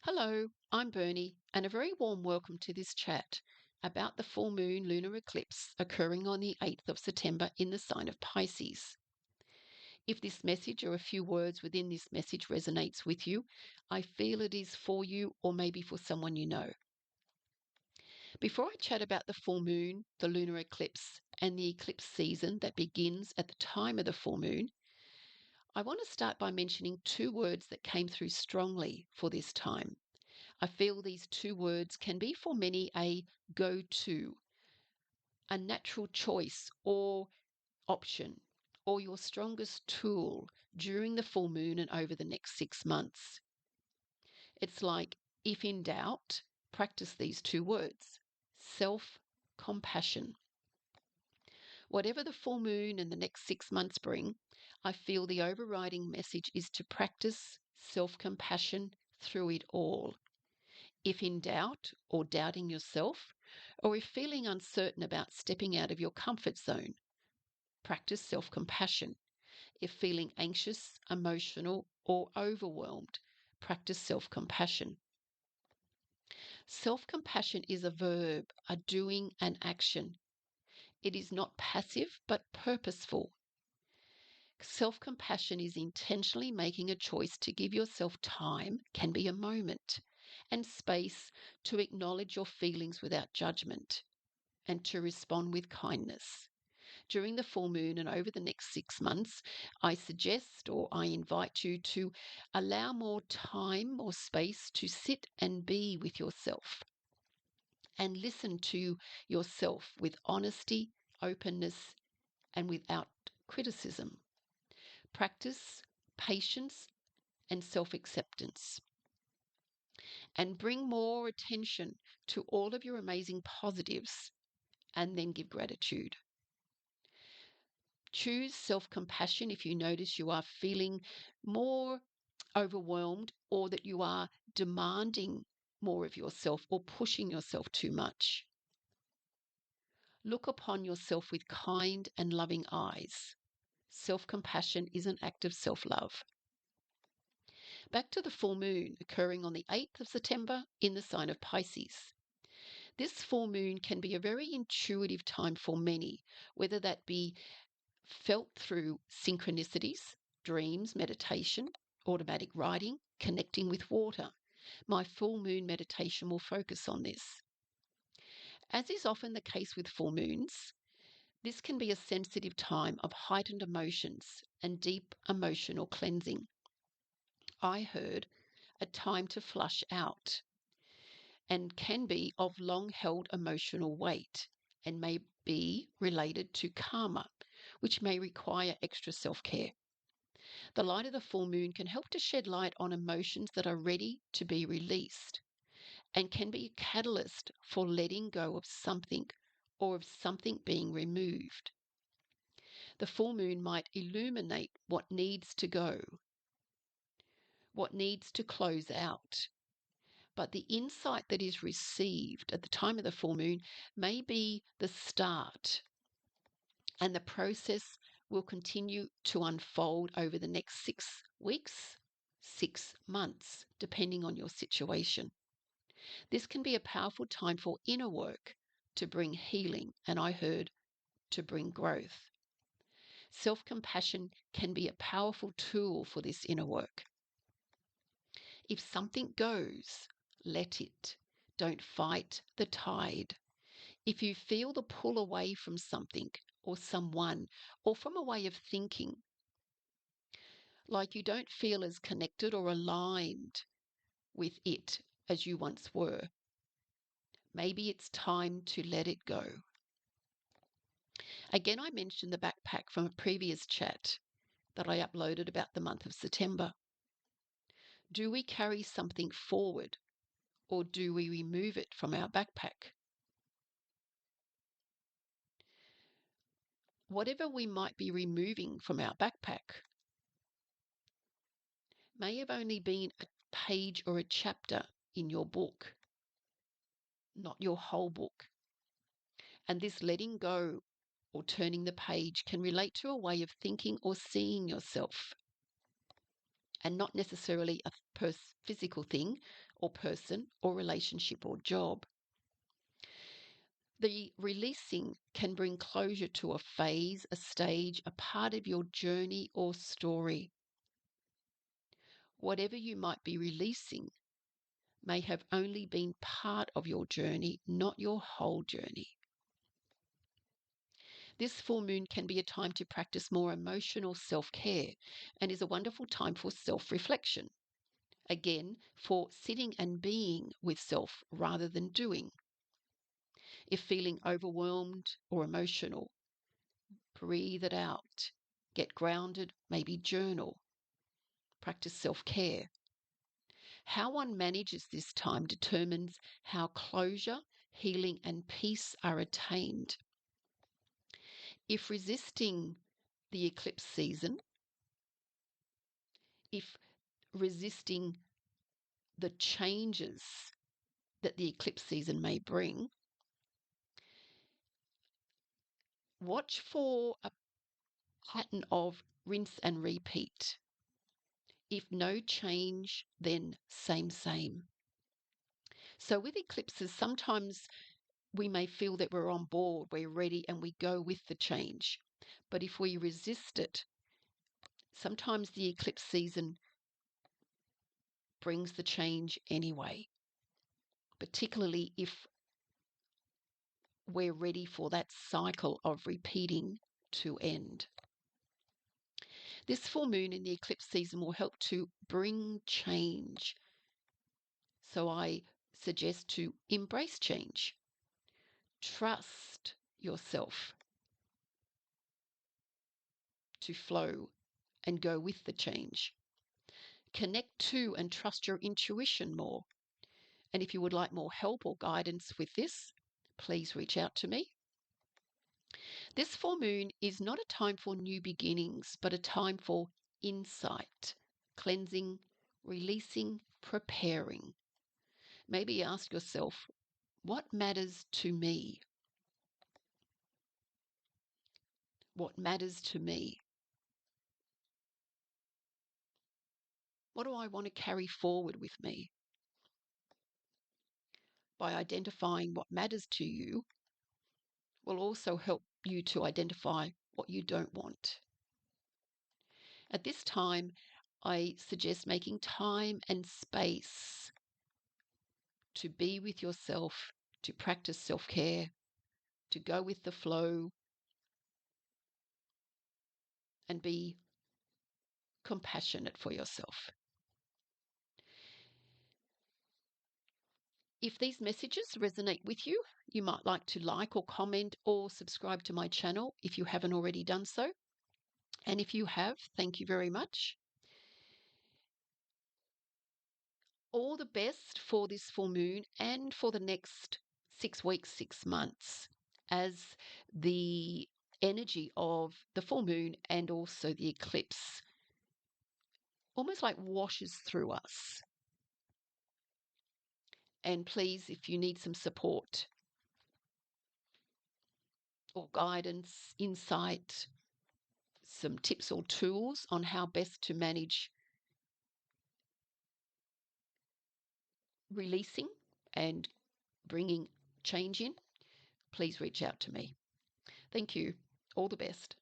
Hello, I'm Bernie, and a very warm welcome to this chat about the full moon lunar eclipse occurring on the 8th of September in the sign of Pisces. If this message or a few words within this message resonates with you, I feel it is for you or maybe for someone you know. Before I chat about the full moon, the lunar eclipse, and the eclipse season that begins at the time of the full moon, I want to start by mentioning two words that came through strongly for this time. I feel these two words can be for many a go-to, a natural choice or option, or your strongest tool during the full moon and over the next 6 months. It's like, if in doubt, practice these two words: self-compassion. Whatever the full moon and the next 6 months bring, I feel the overriding message is to practice self-compassion through it all. If in doubt or doubting yourself, or if feeling uncertain about stepping out of your comfort zone, practice self-compassion. If feeling anxious, emotional, or overwhelmed, practice self-compassion. Self-compassion is a verb, a doing, an action. It is not passive, but purposeful. Self-compassion is intentionally making a choice to give yourself time, can be a moment, and space to acknowledge your feelings without judgment and to respond with kindness. During the full moon and over the next 6 months, I suggest or I invite you to allow more time or space to sit and be with yourself and listen to yourself with honesty, openness, and without criticism. Practice patience and self-acceptance, and bring more attention to all of your amazing positives, and then give gratitude. Choose self-compassion if you notice you are feeling more overwhelmed or that you are demanding more of yourself or pushing yourself too much. Look upon yourself with kind and loving eyes. Self-compassion is an act of self-love. Back to the full moon occurring on the 8th of September in the sign of Pisces. This full moon can be a very intuitive time for many, whether that be felt through synchronicities, dreams, meditation, automatic writing, connecting with water. My full moon meditation will focus on this. As is often the case with full moons, this can be a sensitive time of heightened emotions and deep emotional cleansing. I heard a time to flush out, and can be of long-held emotional weight and may be related to karma, which may require extra self-care. The light of the full moon can help to shed light on emotions that are ready to be released and can be a catalyst for letting go of something or of something being removed. The full moon might illuminate what needs to go, what needs to close out. But the insight that is received at the time of the full moon may be the start, and the process will continue to unfold over the next 6 weeks, 6 months, depending on your situation. This can be a powerful time for inner work to bring healing, and I heard to bring growth. Self-compassion can be a powerful tool for this inner work. If something goes, let it. Don't fight the tide. If you feel the pull away from something or someone or from a way of thinking, like you don't feel as connected or aligned with it as you once were, maybe it's time to let it go. Again, I mentioned the backpack from a previous chat that I uploaded about the month of September. Do we carry something forward, or do we remove it from our backpack? Whatever we might be removing from our backpack may have only been a page or a chapter in your book, not your whole book. And this letting go or turning the page can relate to a way of thinking or seeing yourself. and not necessarily a physical thing or person or relationship or job. The releasing can bring closure to a phase, a stage, a part of your journey or story. Whatever you might be releasing may have only been part of your journey, not your whole journey. This full moon can be a time to practice more emotional self-care and is a wonderful time for self-reflection. Again, for sitting and being with self rather than doing. If feeling overwhelmed or emotional, breathe it out. Get grounded, maybe journal. Practice self-care. How one manages this time determines how closure, healing, and peace are attained. If resisting the eclipse season, if resisting the changes that the eclipse season may bring, watch for a pattern of rinse and repeat. If no change, then same. So with eclipses, sometimes we may feel that we're on board, we're ready, and we go with the change. But if we resist it, sometimes the eclipse season brings the change anyway, particularly if we're ready for that cycle of repeating to end. This full moon in the eclipse season will help to bring change. So I suggest to embrace change. Trust yourself to flow and go with the change. Connect to and trust your intuition more. And if you would like more help or guidance with this, please reach out to me. This full moon is not a time for new beginnings, but a time for insight, cleansing, releasing, preparing. Maybe ask yourself, what matters to me? What matters to me? What do I want to carry forward with me? By identifying what matters to you will also help you to identify what you don't want. At this time, I suggest making time and space to be with yourself, to practice self-care, to go with the flow, and be compassionate for yourself. If these messages resonate with you, you might like to like or comment or subscribe to my channel if you haven't already done so. And if you have, thank you very much. All the best for this full moon and for the next 6 weeks, 6 months, as the energy of the full moon and also the eclipse almost like washes through us. And please, if you need some support or guidance, insight, some tips or tools on how best to manage releasing and bringing change in, please reach out to me. Thank you. All the best.